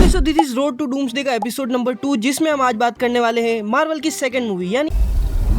So this is road to doomsday का episode number 2, जिसमें हम आज बात करने वाले हैं मार्वल की सेकंड मूवी यानी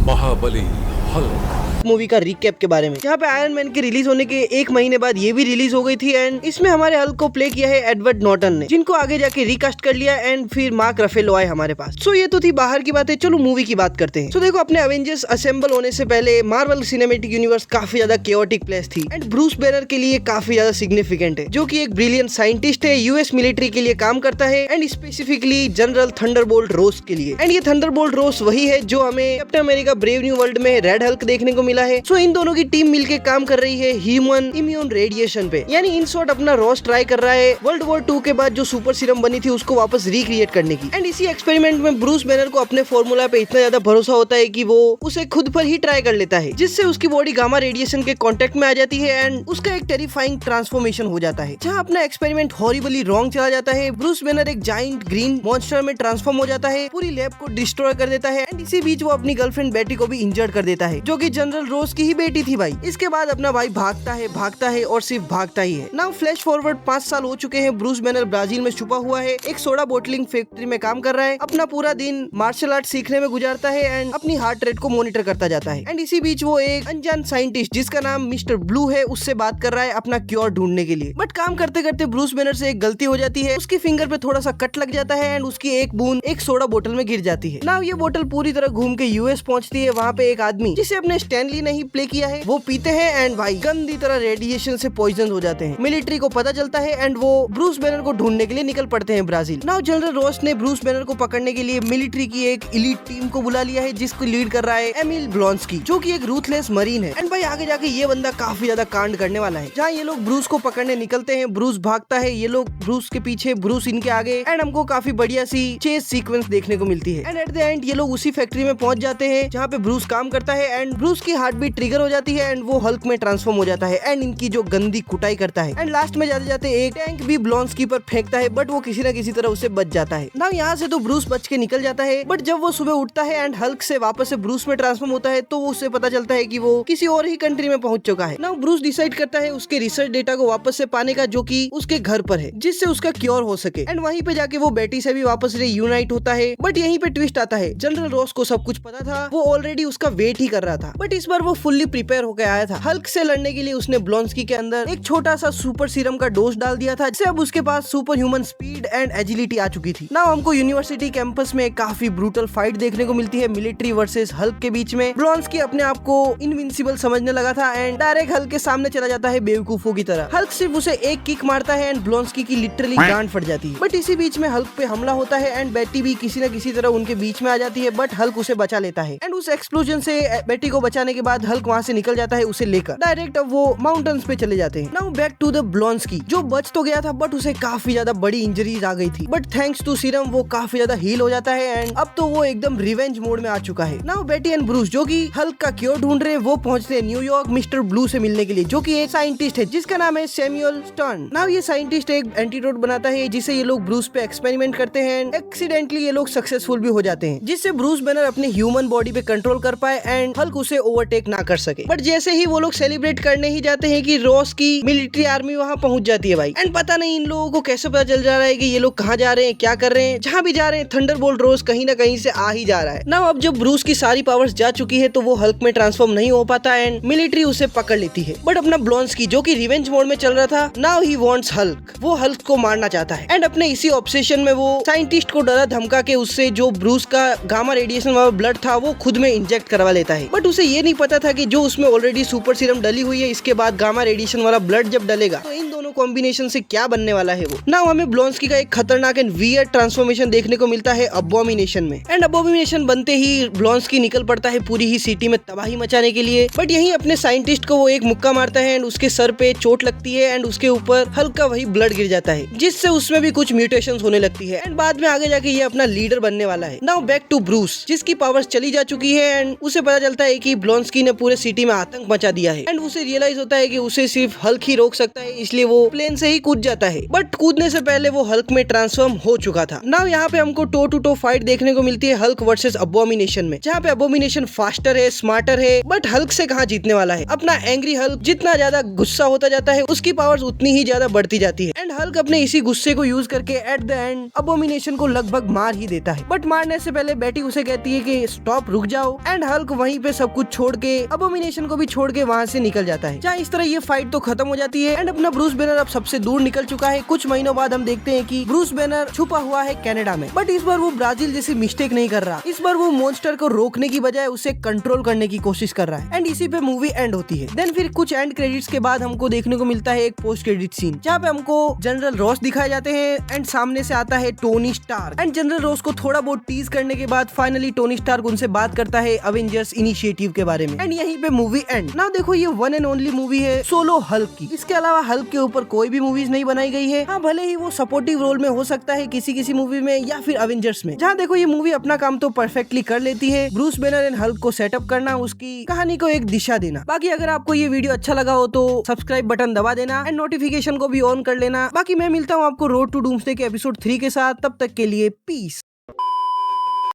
महाबली हल्क मूवी का रिकैप के बारे में, जहाँ पे आयरन मैन के रिलीज होने के 1 महीने बाद ये भी रिलीज हो गई थी। एंड इसमें हमारे हल्क को प्ले किया है एडवर्ड नॉर्टन ने, जिनको आगे जाके रिकास्ट कर लिया एंड फिर मार्क रफेलो आए हमारे पास। सो ये तो थी बाहर की बातें, चलो मूवी की बात करते हैं। सो देखो, अपने एवेंजर्स असेंबल होने से पहले मार्वल सिनेमैटिक यूनिवर्स काफी ज्यादा केओटिक प्लेस थी एंड ब्रूस बैनर के लिए काफी ज्यादा सिग्निफिकेंट है, जो कि एक ब्रिलियंट साइंटिस्ट है, यूएस मिलिट्री के लिए काम करता है एंड स्पेसिफिकली जनरल थंडरबोल्ट रोस के लिए। एंड ये थंडरबोल्ट रोस वही है जो हमें captain America brave new world में रेड हल्क देखने को मिला है। सो इन दोनों की टीम मिलके काम कर रही है ह्यूमन इम्यून रेडिएशन पे, यानी इन शॉर्ट अपना रोस ट्राई कर रहा है वर्ल्ड वॉर 2 के बाद जो सुपर सीरम बनी थी उसको वापस रिक्रिएट करने की। एंड इसी एक्सपेरिमेंट में ब्रूस बैनर को अपने फॉर्मूला पे इतना ज्यादा भरोसा होता है कि वो उसे खुद पर ही ट्राई कर लेता है, जिससे उसकी बॉडी गामा रेडिएशन के कांटेक्ट में आ जाती है एंड उसका एक टेरिफाइंग ट्रांसफॉर्मेशन हो जाता है, जहाँ अपना एक्सपेरिमेंट हॉरिबली रॉन्ग चला जाता है। ब्रूस बैनर एक जाइंट ग्रीन मॉन्स्टर में ट्रांसफॉर्म हो जाता है, पूरी लैब को डिस्ट्रॉय कर देता है एंड इसी बीच वो अपनी गर्लफ्रेंड बेटी को भी इंजर्ड कर देता है, जो कि जनरल रोस की ही बेटी थी भाई। इसके बाद अपना भाई भागता है और सिर्फ भागता ही है। नाउ फ्लैश फॉरवर्ड 5 साल हो चुके हैं। ब्रूस बैनर ब्राजील में छुपा हुआ है, एक सोडा बोटलिंग फैक्ट्री में काम कर रहा है, अपना पूरा दिन मार्शल आर्ट सीखने में गुजारता है एंड अपनी हार्ट रेट को मॉनिटर करता जाता है। एंड इसी बीच वो एक अनजान साइंटिस्ट जिसका नाम मिस्टर ब्लू है उससे बात कर रहा है अपना क्योर ढूंढने के लिए। बट काम करते करते ब्रूस बैनर से एक गलती हो जाती है, उसकी फिंगर पे थोड़ा सा कट लग जाता है एंड उसकी एक बूंद एक सोडा बोतल में गिर जाती है। नाउ ये बोतल पूरी तरह घूम के यूएस पहुंचती है। वहाँ पे एक आदमी जिसे अपने स्टैनली ने ही प्ले किया है वो पीते हैं एंड भाई गंदी तरह रेडिएशन से पॉइजन हो जाते हैं। मिलिट्री को पता चलता है एंड वो ब्रूस बैनर को ढूंढने के लिए निकल पड़ते हैं ब्राजील। नाउ जनरल रोस ने ब्रूस बैनर को पकड़ने के लिए मिलिट्री की एक इलीट टीम को बुला लिया है, जिसको लीड कर रहा है एमिल ब्लॉन्स्की, जो कि एक रूथलेस मरीन है। एंड भाई आगे जाके ये बंदा काफी ज्यादा कांड करने वाला है। जहाँ ये लोग ब्रूस को पकड़ने निकलते हैं, ब्रूस भागता है, ये लोग ब्रूस के पीछे, ब्रूस इनके आगे एंड हमको काफी बढ़िया सी चेस सीक्वेंस देखने को मिलती है। एंड एट द एंड ये लोग उसी फैक्ट्री में पहुंच जाते हैं जहाँ पे ब्रूस काम करता है एंड ब्रूस की हार्ट बीट ट्रिगर हो जाती है एंड वो हल्क में ट्रांसफॉर्म हो जाता है एंड इनकी जो गंदी कुटाई करता है। एंड लास्ट में जाते जाते एक टैंक भी ब्लॉन्स्की पर फेंकता है, बट वो किसी न किसी तरह उससे बच जाता है। नाउ यहाँ से तो ब्रूस बच के निकल जाता है, बट जब वो सुबह उठता है एंड हल्क से वापस से ब्रूस में ट्रांसफॉर्म होता है तो उसे पता चलता है कि वो किसी और ही कंट्री में पहुंच चुका है। नाउ ब्रूस डिसाइड करता है उसके रिसर्च डेटा को वापस से पाने का, जो कि उसके घर पर है, जिससे उसका क्योर हो सके। एंड वहीं पे जाके वो बेटी से भी वापस रीयूनाइट होता है। बट यहीं पे ट्विस्ट आता है, जनरल रोस को सब कुछ पता था, वो ऑलरेडी उसका वेट ही कर रहा था, बट इस बार वो फुल्ली प्रिपेयर होकर आया था। हल्क से लड़ने के लिए उसने ब्लॉन्स्की के अंदर एक छोटा सा सुपर सीरम का डोज डाल दिया था, जिससे अब उसके पास super human speed and agility आ चुकी थी। नाउ हमको यूनिवर्सिटी कैंपस में काफी ब्रूटल फाइट देखने को मिलती है मिलिट्री वर्सेस हल्क के बीच में। ब्लॉन्स्की अपने आप को इनविंसिबल समझने लगा था एंड डायरेक्ट हल्क के सामने चला जाता है बेवकूफों की तरह। हल्क सिर्फ उसे एक किक मारता है एंड ब्लॉन्स्की की लिटरली गांड फट जाती है। बट इसी बीच में हल्क पे हमला होता है एंड बेटी भी किसी न किसी तरह उनके बीच में आ जाती है, बट हल्क उसे बचा लेता है। एंड उस एक्सप्लोजन से बेटी को बचाने के बाद हल्क वहाँ से निकल जाता है उसे लेकर। डायरेक्ट अब वो माउंटेन्स पे चले जाते हैं। नाउ बैक टू द ब्लॉन्स्की, जो बच तो गया था बट उसे काफी ज्यादा बड़ी इंजरीज आ गई थी, बट थैंक्स टू सीरम वो काफी ज्यादा हील हो जाता है एंड अब तो वो एकदम रिवेंज मोड में आ चुका है। नाउ बेटी एंड ब्रूस, जो कि हल्क का क्योर ढूंढ रहे हैं, वो पहुंचते हैं न्यूयॉर्क मिस्टर ब्लू से मिलने के लिए, जो कि एक साइंटिस्ट है जिसका नाम है सैमुअल स्टर्न। नाउ ये साइंटिस्ट एक एंटीडोट बनाता है जिसे ये लोग ब्रूस पे एक्सपेरिमेंट करते हैं एंड एक्सीडेंटली ये लोग सक्सेसफुल भी हो जाते हैं, जिससे ब्रूस बैनर अपने ह्यूमन बॉडी पे कंट्रोल कर पाए एंड हल्क उसे ओवरटेक ना कर सके। बट जैसे ही वो लोग सेलिब्रेट करने ही जाते हैं कि रोस की मिलिट्री आर्मी वहाँ पहुंच जाती है भाई। एंड पता नहीं इन लोगों को कैसे पता चल जा रहा है कि ये लोग कहाँ जा रहे हैं, क्या कर रहे हैं। जहाँ भी जा रहे हैं थंडरबोल्ट रोस कहीं ना कहीं से आ ही जा रहा है। नाउ अब जब ब्रूस की सारी पावर्स जा चुकी है तो वो हल्क में ट्रांसफॉर्म नहीं हो पाता एंड मिलिट्री उसे पकड़ लेती है। बट अपना ब्लॉन्स्की, जो कि रिवेंज मोड में चल रहा था, नाउ ही वांट्स हल्क, वो हल्क को मारना चाहता है एंड अपने इसी ऑब्सेशन में वो साइंटिस्ट को डरा धमका के उससे जो ब्रूस का गामा रेडिएशन वाला ब्लड था वो खुद में इंजेक्ट करवा लेता है। बट उसे ये नहीं पता था कि जो उसमें ऑलरेडी सुपर सीरम डली हुई है, इसके बाद गामा रेडिएशन वाला ब्लड जब डलेगा तो इन दोनों कॉम्बिनेशन से क्या बनने वाला है वो। नाउ हमें ब्लॉन्स्की का एक खतरनाक एंड वियर्ड ट्रांसफॉर्मेशन देखने को मिलता है अबॉमिनेशन में। एंड अबॉमिनेशन बनते ही ब्लॉन्स्की निकल पड़ता है पूरी ही सिटी में तबाही मचाने के लिए। बट यहीं अपने साइंटिस्ट को वो एक मुक्का मारता है एंड उसके सर पे चोट लगती है एंड उसके ऊपर हल्का वही ब्लड गिर जाता है, जिससे उसमें भी कुछ म्यूटेशंस होने लगती है एंड बाद में आगे जाके ये अपना लीडर बनने वाला है। नाउ बैक टू ब्रूस, जिसकी पावर्स चली जा चुकी है एंड उसे पता चलता है कि ब्लॉन्स्की ने पूरे सिटी में आतंक मचा दिया है एंड उसे रियलाइज होता है कि उसे सिर्फ हल्क ही रोक सकता है, इसलिए वो प्लेन से ही कूद जाता है, बट कूदने से पहले वो हल्क में ट्रांसफॉर्म हो चुका था। नाउ यहाँ पे हमको टो टू टो फाइट देखने को मिलती है हल्क वर्सेस अबोमिनेशन में, जहाँ पे अबोमिनेशन फास्टर है, स्मार्टर है, बट हल्क से कहाँ जीतने वाला है। अपना एंग्री हल्क जितना ज्यादा गुस्सा होता जाता है उसकी पावर्स उतनी ही ज्यादा बढ़ती जाती है, एंड हल्क अपने इसी गुस्से को यूज करके एट द एंड अबोमिनेशन को लगभग मार ही देता है। बट मारने से पहले बेटी उसे कहती है कि स्टॉप, रुक जाओ, एंड हल्क वहीं पे सब कुछ छोड़ के अबोमिनेशन को भी छोड़ के वहाँ से निकल जाता है। जहाँ इस तरह ये फाइट तो खत्म हो जाती है एंड अपना ब्रूस बैनर अब सबसे दूर निकल चुका है। कुछ महीनों बाद हम देखते हैं कि ब्रूस बैनर छुपा हुआ है कनाडा में, बट इस बार वो ब्राजील जैसी मिस्टेक नहीं कर रहा। इस बार वो मॉन्स्टर को रोकने की बजाय उसे कंट्रोल करने की कोशिश कर रहा है, एंड इसी पे मूवी एंड होती है। देन फिर कुछ एंड क्रेडिट्स के बाद हमको देखने को मिलता है एक पोस्ट क्रेडिट सीन, जहाँ पे हमको जनरल रॉस दिखाए जाते हैं एंड सामने से आता है Tony Stark, and General Ross को थोड़ा बहुत टीज करने के बाद फाइनली टोनी स्टार्क उनसे बात करता है अवेंजर्स इनिशिएटिव के बारे में, एंड यहीं पे मूवी एंड। नाउ देखो ये वन एंड ओनली मूवी है सोलो हल्क की, इसके अलावा हल्क के ऊपर कोई भी मूवीज नहीं बनाई गई है। हाँ, भले ही वो सपोर्टिव रोल में हो सकता है किसी मूवी में या फिर अवेंजर्स में, जहाँ देखो ये मूवी अपना काम तो परफेक्टली कर लेती है, ब्रूस बैनर एंड हल्क को सेटअप करना, उसकी कहानी को एक दिशा देना। बाकी अगर आपको ये वीडियो अच्छा लगा हो तो सब्सक्राइब बटन दबा देना एंड नोटिफिकेशन को भी ऑन कर लेना। बाकी मैं मिलता हूँ आपको रोड टू डूम्सडे के एपिसोड 3 के साथ, तब तक के लिए पीस।